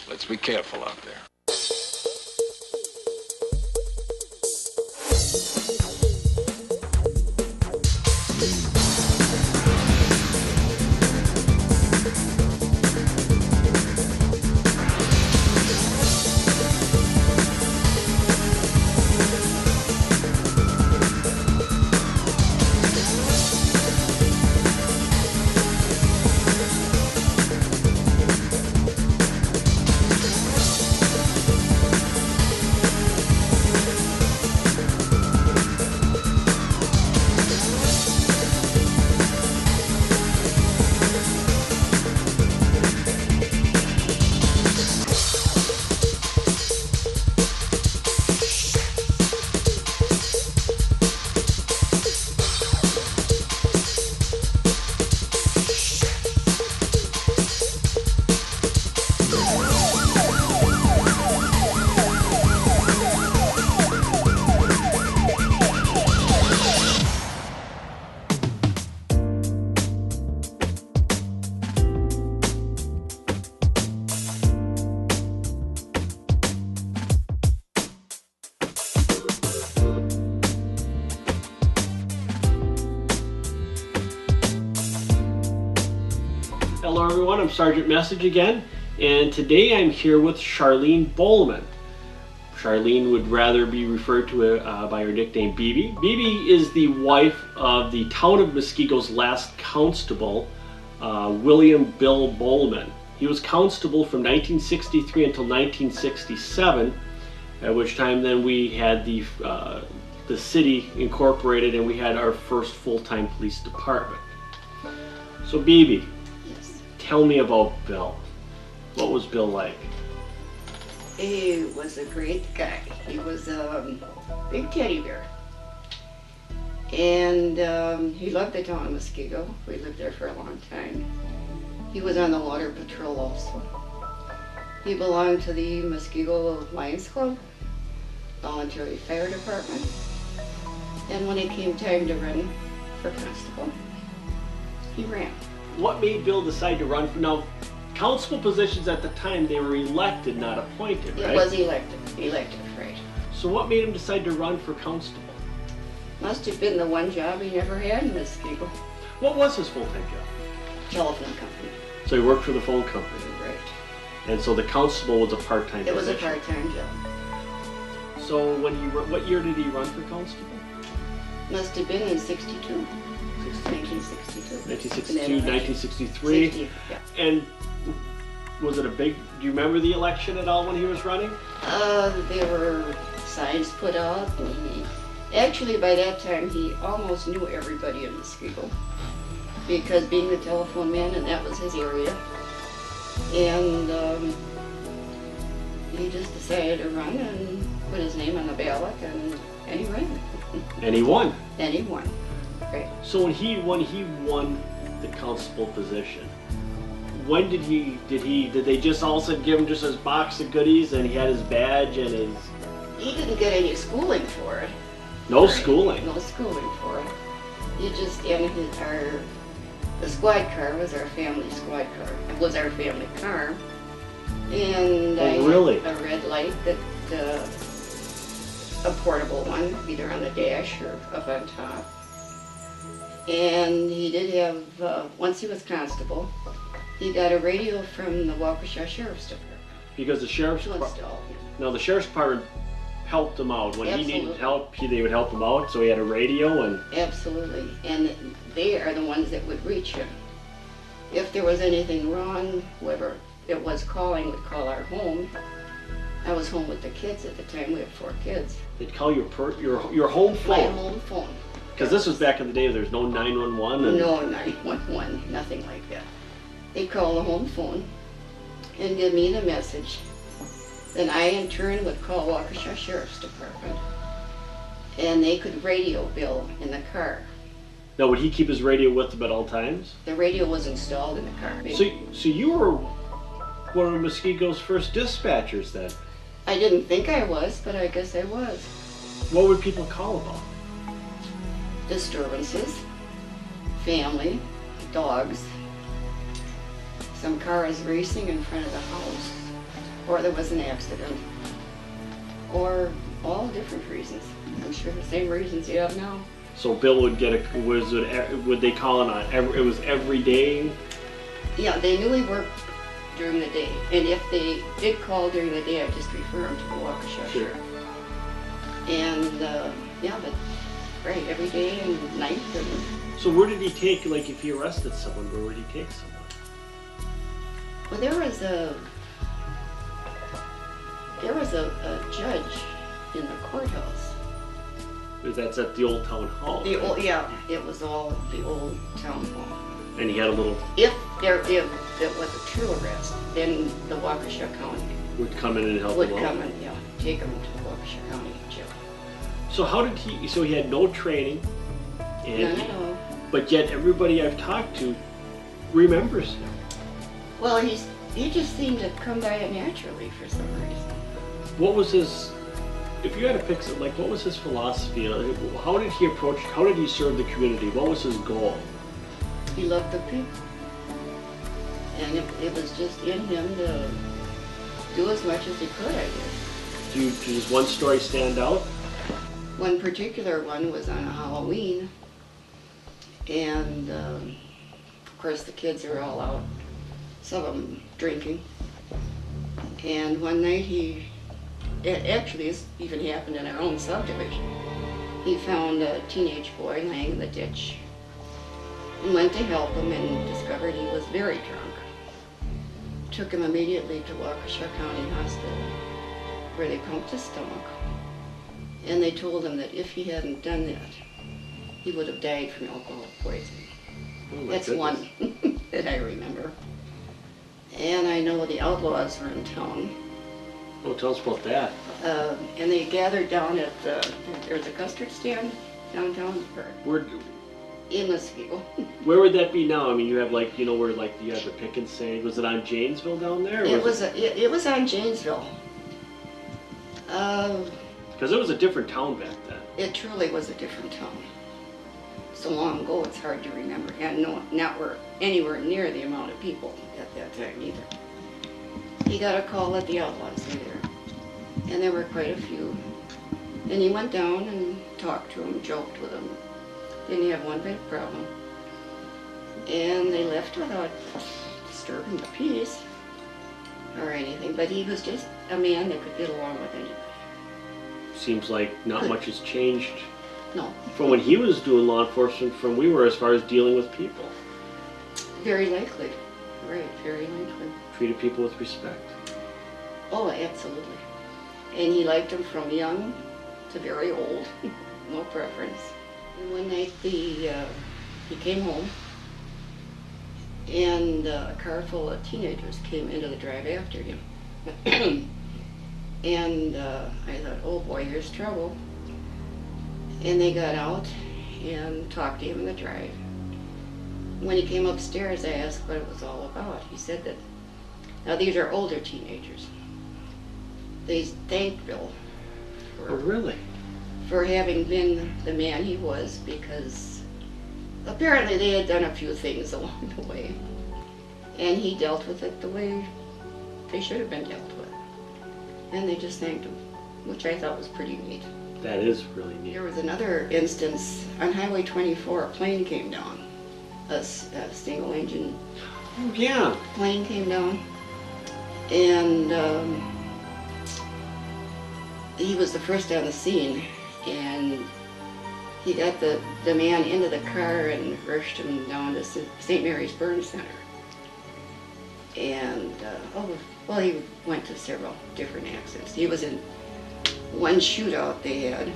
Let's be careful out there. Hello everyone, I'm Sergeant Message again, and today I'm here with Charlene Bohlman. Charlene would rather be referred to by her nickname BB. BB is the wife of the town of Muskego's last constable, William Bill Bohlman. He was constable from 1963 until 1967, at which time then we had the city incorporated and we had our first full-time police department. So BB, tell me about Bill. What was Bill like? He was a great guy. He was a big teddy bear. And he loved the town of Muskego. We lived there for a long time. He was on the water patrol also. He belonged to the Muskego Lions Club, voluntary fire department. And when it came time to run for constable, he ran. What made Bill decide to run for, now, constable positions at the time, they were elected, not appointed, right? It was elected, right. So what made him decide to run for constable? Must have been the one job he never had in Muskego. What was his full-time job? Telephone company. So he worked for the phone company. Right. And so the constable was a part-time position. It was a part-time job. So when what year did he run for constable? Must have been in 62. 1962. 1962, 1963. 60, yeah. And was it a big, do you remember the election at all when he was running? There were signs put up, and actually by that time he almost knew everybody in Muskego, because being the telephone man, and that was his area. And he just decided to run and put his name on the ballot, and he ran. And he won. And he won. Right. So when he won the constable position, when did they just all of a sudden give him just his box of goodies and he had his badge and his... He didn't get any schooling for it. No schooling? No schooling for it. He just, and the squad car was our family squad car. It was our family car. And really? A red light that, a portable one, either on the dash or up on top. And he did have, once he was constable, he got a radio from the Waukesha Sheriff's Department. Because the Sheriff's Department, now the Sheriff's Department helped him out. When he needed help, they would help him out, so he had a radio and... Absolutely, and they are the ones that would reach him. If there was anything wrong, whoever it was calling would call our home. I was home with the kids at the time, we had 4 kids. They'd call your home phone? My home phone. Because this was back in the day, there was no 911? And... No 911, nothing like that. They'd call the home phone and give me the message. Then I, in turn, would call Waukesha Sheriff's Department. And they could radio Bill in the car. Now, would he keep his radio with him at all times? The radio was installed in the car. So you were one of Muskego's first dispatchers then? I didn't think I was, but I guess I was. What would people call about? Disturbances, family, dogs, some cars racing in front of the house, or there was an accident, or all different reasons. I'm sure the same reasons you have now. So Bill would get would they call it on, it was every day? Yeah, they knew he worked during the day, and if they did call during the day, I'd just refer them to the Waukesha Sure. Sheriff. And yeah, but right, every day and night. And So where did he take, like if he arrested someone, where would he take someone? well, there was a judge in the courthouse. That's at the old town hall. The right? old, yeah, it was all the old town hall. And he had a little, If it was a true arrest, then the Waukesha County would come in and help would him out. come and take him to the Waukesha County jail. So how did he, so he had no training, and No. but yet everybody I've talked to remembers him. Well, he just seemed to come by it naturally for some reason. What was his, if you had to pick some, like what was his philosophy? How did he approach, how did he serve the community? What was his goal? He loved the people. And it was just in him to do as much as he could, I guess. Does one story stand out? One particular one was on a Halloween, and of course the kids are all out, some of them drinking. And one night actually this even happened in our own subdivision, he found a teenage boy laying in the ditch and went to help him and discovered he was very drunk. Took him immediately to Waukesha County Hospital, where they pumped his stomach. And they told him that if he hadn't done that, he would have died from alcohol poisoning. Oh my That's goodness. one that I remember. And I know the outlaws were in town. Oh, tell us about that. And they gathered down at, there's a custard stand downtown, or in Muskego. Where would that be now? I mean, you have like, you know, where like you have the pick and save. Was it on Janesville down there? Or It was on Janesville. Because it was a different town back then. It truly was a different town. So long ago, it's hard to remember, and not anywhere near the amount of people at that time either. He got a call that the outlaws were there, and there were quite a few. And he went down and talked to them, joked with them. Didn't have one bit of problem. And they left without disturbing the peace or anything, but he was just a man that could get along with anybody. Seems like not much has changed No, from when he was doing law enforcement from we were as far as dealing with people. very likely. Right, very likely. Treated people with respect. Oh, absolutely. And he liked them from young to very old. No preference. And one night he came home, and a car full of teenagers came into the drive after him. And I thought, oh boy, here's trouble. And they got out and talked to him in the drive. When he came upstairs, I asked what it was all about. He said that, now these are older teenagers. They thanked Bill Oh, really? for having been the man he was, because apparently they had done a few things along the way. And he dealt with it the way they should have been dealt with. And they just thanked him, which I thought was pretty neat. That is really neat. There was another instance on Highway 24, a plane came down. A single engine Oh, yeah. plane came down. And he was the first on the scene. And he got the man into the car and rushed him down to St. Mary's Burn Center. And, he went to several different accidents. He was in one shootout they had